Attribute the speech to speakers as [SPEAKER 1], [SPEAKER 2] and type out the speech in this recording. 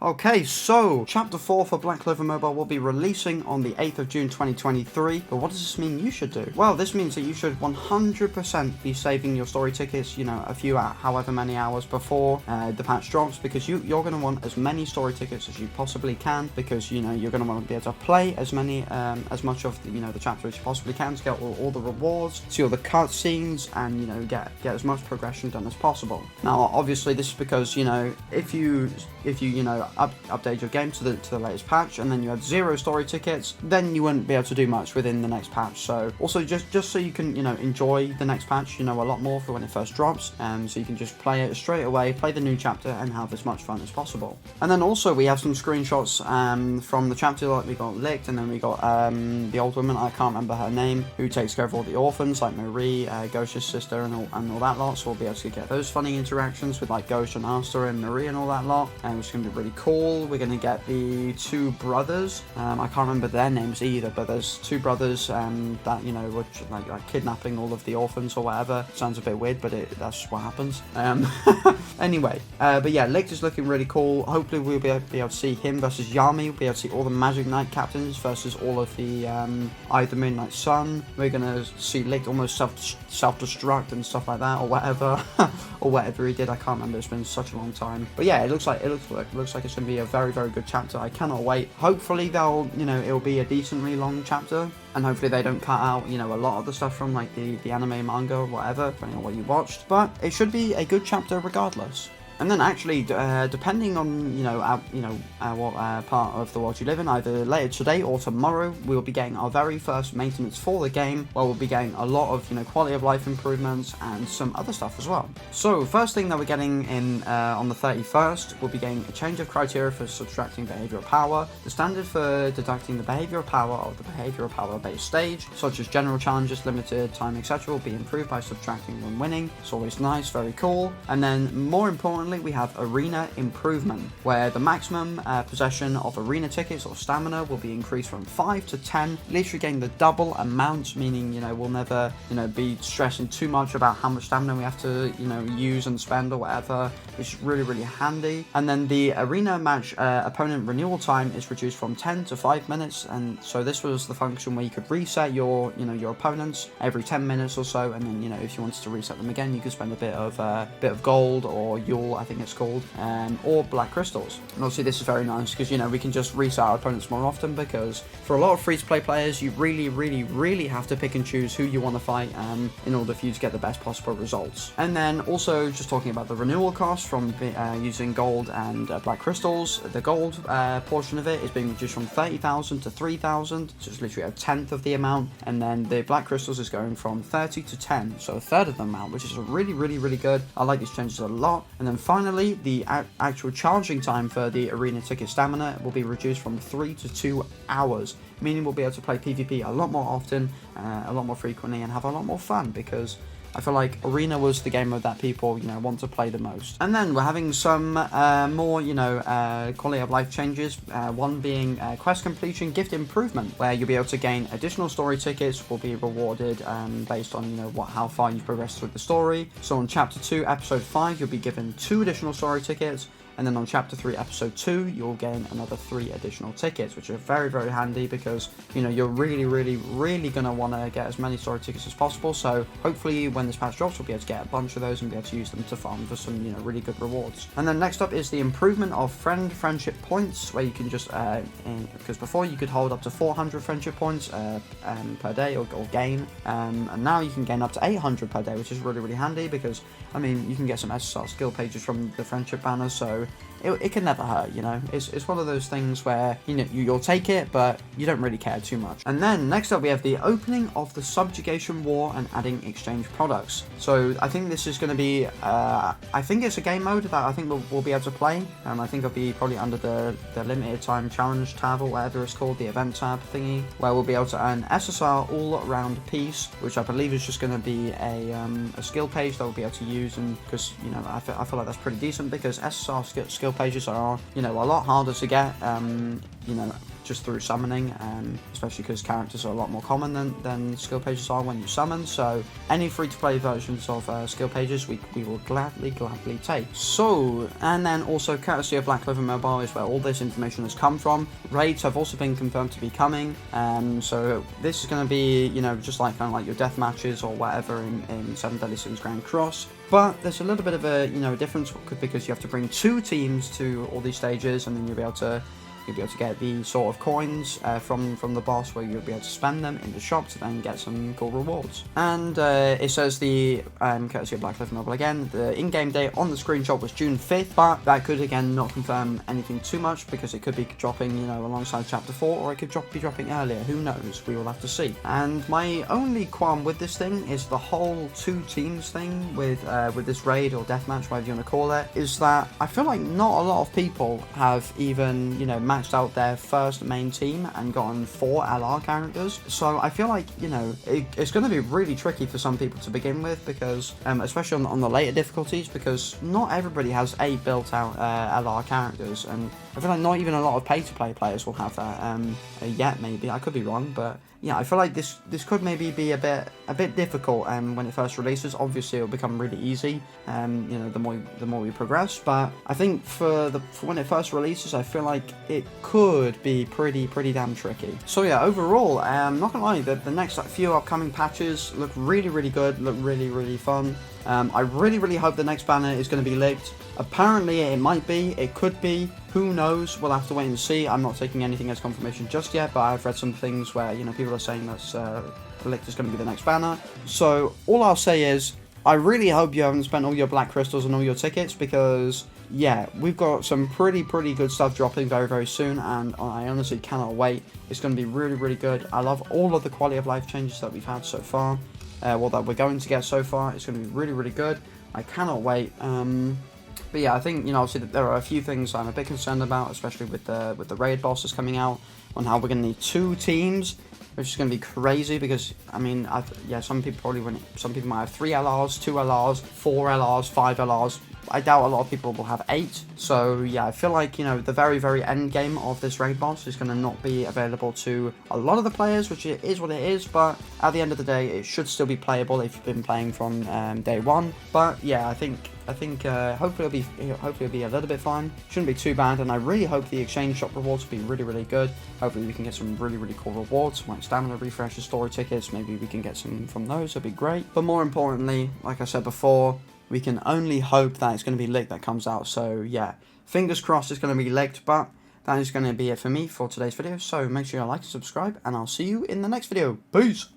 [SPEAKER 1] Okay, so Chapter 4 for Black Clover Mobile will be releasing on the 8th of June 2023, but what does this mean you should do? Well, this means that you should 100% be saving your story tickets, you know, a few however many hours before the patch drops, because you're going to want as many story tickets as you possibly can, because, you know, you're going to want to be able to play as much of the, you know, the chapter as you possibly can to get all the rewards, see all the cutscenes, and, you know, get as much progression done as possible. Now, obviously, this is because, you know, if you know, update your game to the latest patch, and then you had 0 story tickets, then you wouldn't be able to do much within the next patch. So also just so you can, you know, enjoy the next patch, you know, a lot more for when it first drops, so you can just play it straight away, play the new chapter, and have as much fun as possible. And then also we have some screenshots from the chapter, like we got Licked, and then we got the old woman, I can't remember her name, who takes care of all the orphans, like Marie, Ghost's sister, and all that lot. So we'll be able to get those funny interactions with like Ghost and Asta and Marie and all that lot, which is going to be really cool. We're going to get the 2 brothers. I can't remember their names either, but there's 2 brothers that, you know, were like kidnapping all of the orphans or whatever. Sounds a bit weird, but that's what happens. Anyway, but yeah, Licked is looking really cool. Hopefully we'll be able to see him versus Yami. We'll be able to see all the Magic Knight captains versus all of the either Moon Knight Sun. We're going to see Licked almost self-destruct and stuff like that, or whatever. Or whatever he did, I can't remember, it's been such a long time. But yeah, it looks like it's going to be a very, very good chapter. I cannot wait. Hopefully it'll be a decently long chapter, and hopefully they don't cut out, you know, a lot of the stuff from like the anime, manga, or whatever, depending on what you watched. But it should be a good chapter regardless. And then actually, depending on, what part of the world you live in, either later today or tomorrow, we'll be getting our very first maintenance for the game, where we'll be getting a lot of, you know, quality of life improvements and some other stuff as well. So first thing that we're getting in on the 31st, we'll be getting a change of criteria for subtracting behavioral power. The standard for deducting the behavioral power of the behavioral power based stage, such as general challenges, limited time, etc., will be improved by subtracting when winning. It's always nice, very cool. And then more importantly, we have arena improvement, where the maximum possession of arena tickets or stamina will be increased from 5 to 10, literally getting the double amount, meaning, you know, we'll never, you know, be stressing too much about how much stamina we have to, you know, use and spend or whatever. It's really, really handy. And then the arena match opponent renewal time is reduced from 10 to 5 minutes, and so this was the function where you could reset your opponents every 10 minutes or so, and then, you know, if you wanted to reset them again, you could spend a bit of gold or Yule, I think it's called, or black crystals. And obviously this is very nice because, you know, we can just reset our opponents more often, because for a lot of free-to-play players, you really, really, really have to pick and choose who you want to fight in order for you to get the best possible results. And then also just talking about the renewal cost from using gold and black crystals, the gold portion of it is being reduced from 30,000 to 3,000, so it's literally a tenth of the amount, and then the black crystals is going from 30 to 10, so a third of the amount, which is really, really, really good. I like these changes a lot. And then finally, the actual charging time for the arena ticket stamina will be reduced from 3 to 2 hours, meaning we'll be able to play PvP a lot more often, a lot more frequently, and have a lot more fun, because I feel like Arena was the game that people, you know, want to play the most. And then we're having some more, you know, quality of life changes. One being quest completion gift improvement, where you'll be able to gain additional story tickets, will be rewarded based on, you know, how far you've progressed through the story. So on Chapter 2, Episode 5, you'll be given 2 additional story tickets. And then on Chapter 3, Episode 2, you'll gain another 3 additional tickets, which are very, very handy, because, you know, you're really, really, really going to want to get as many story tickets as possible. So hopefully when this patch drops, we'll be able to get a bunch of those and be able to use them to farm for some, you know, really good rewards. And then next up is the improvement of friendship points, where you can just, because before you could hold up to 400 friendship points per day or gain, and now you can gain up to 800 per day, which is really, really handy, because, I mean, you can get some SSR skill pages from the friendship banner, so it can never hurt, you know. It's one of those things where, you know, you'll take it, but you don't really care too much. And then next up we have the opening of the subjugation war and adding exchange products. So I think this is going to be, I think it's a game mode that I think we'll be able to play. I think it'll be probably under the limited time challenge tab, or whatever it's called, the event tab thingy, where we'll be able to earn SSR all around peace, which I believe is just going to be a skill page that we'll be able to use, and because, you know, I feel like that's pretty decent, because SSR skill pages are, you know, a lot harder to get, you know, just through summoning, especially because characters are a lot more common than skill pages are when you summon. So any free-to-play versions of skill pages we will gladly take. So, and then also courtesy of Black Clover Mobile is where all this information has come from. Raids have also been confirmed to be coming, so this is going to be, you know, just like kind of like your death matches or whatever in 7 Deadly Sins Grand Cross. But there's a little bit of a, you know, difference because you have to bring 2 teams to all these stages, and then you'll be able to get the sort of coins from the boss, where you'll be able to spend them in the shop to then get some cool rewards. And it says the courtesy of Black Clover Mobile again, the in-game date on the screenshot was June 5th, but that could again not confirm anything too much because it could be dropping, you know, alongside Chapter 4, or it could be dropping earlier. Who knows? We will have to see. And my only qualm with this thing is the whole 2 teams thing with this raid or deathmatch, whatever you want to call it, is that I feel like not a lot of people have even, you know, maxed out their first main team and gotten 4 LR characters. So I feel like, you know, it's going to be really tricky for some people to begin with, because especially on the later difficulties, because not everybody has 8 built out LR characters, and I feel like not even a lot of pay-to-play players will have that yet. Maybe I could be wrong, but yeah, I feel like this could maybe be a bit difficult when it first releases. Obviously, it'll become really easy, you know, the more we progress. But I think for when it first releases, I feel like it could be pretty damn tricky. So yeah, overall, not gonna lie, the next few upcoming patches look really good, look really fun. I really hope the next banner is going to be leaked. Apparently it might be, it could be, who knows, we'll have to wait and see. I'm not taking anything as confirmation just yet, but I've read some things where, you know, people are saying that's leaked is going to be the next banner. So all I'll say is, I really hope you haven't spent all your black crystals and all your tickets, because yeah, we've got some pretty good stuff dropping very soon, and I honestly cannot wait. It's going to be really good. I love all of the quality of life changes that we've had so far. Well, that we're going to get so far. It's going to be really good. I cannot wait. But yeah, I think, you know, obviously there are a few things I'm a bit concerned about, especially with the raid bosses coming out, on how we're going to need 2 teams, which is going to be crazy, because I mean, some people might have 3 LRs, 2 LRs, 4 LRs, 5 LRs. I doubt a lot of people will have 8. So yeah, I feel like, you know, the very end game of this raid boss is going to not be available to a lot of the players, which is what it is. But at the end of the day, it should still be playable if you've been playing from day 1. But yeah, I think hopefully it'll be a little bit fun. Shouldn't be too bad, and I really hope the exchange shop rewards will be really good. Hopefully we can get some really cool rewards, like stamina refreshes, story tickets. Maybe we can get some from those. That'd be great. But more importantly, like I said before, we can only hope that it's going to be leaked that comes out. So yeah, fingers crossed it's going to be leaked. But that is going to be it for me for today's video. So make sure you like and subscribe, and I'll see you in the next video. Peace!